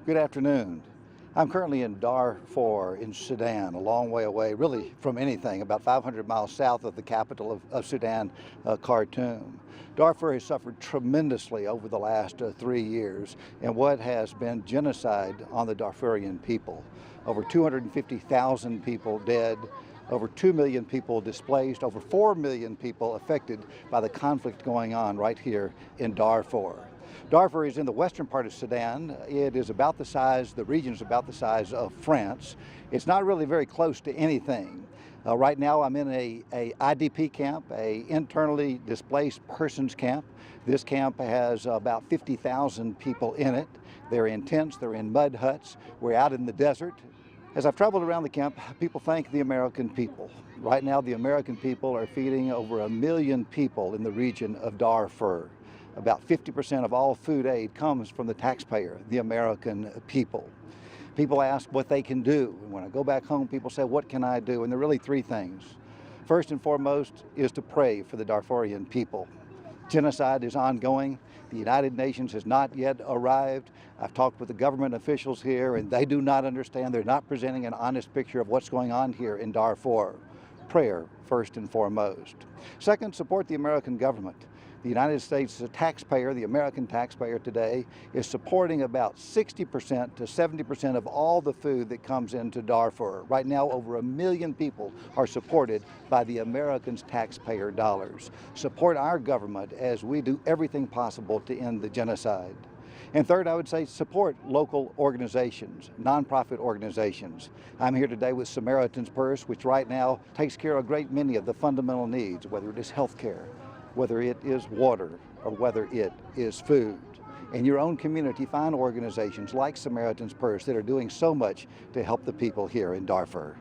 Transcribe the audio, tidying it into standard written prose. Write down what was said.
Good afternoon. I'm currently in Darfur in Sudan, a long way away, really from anything, about 500 miles south of the capital of Sudan, Khartoum. Darfur has suffered tremendously over the last 3 years in what has been genocide on the Darfurian people. Over 250,000 people dead, over 2 million people displaced, over 4 million people affected by the conflict going on right here in Darfur. Darfur is in the western part of Sudan. It is about the size, the region is about the size of France. It's not really very close to anything. Right now I'm in a IDP camp, a internally displaced persons camp. This camp has about 50,000 people in it. They're in tents, they're in mud huts. We're out in the desert. As I've traveled around the camp, people thank the American people. Right now the American people are feeding over 1 million people in the region of Darfur. About 50% of all food aid comes from the taxpayer, the American people. People ask what they can do. And when I go back home, people say, what can I do? And there are really three things. First and foremost is to pray for the Darfurian people. Genocide is ongoing. The United Nations has not yet arrived. I've talked with the government officials here, and they do not understand. They're not presenting an honest picture of what's going on here in Darfur. Prayer, first and foremost. Second, support the American government. The United States taxpayer, the American taxpayer today, is supporting about 60% to 70% of all the food that comes into Darfur. Right now, over 1 million people are supported by the Americans' taxpayer dollars. Support our government as we do everything possible to end the genocide. And third, I would say support local organizations, nonprofit organizations. I'm here today with Samaritan's Purse, which right now takes care of a great many of the fundamental needs, whether it is health care, whether it is water, or whether it is food. In your own community, find organizations like Samaritan's Purse that are doing so much to help the people here in Darfur.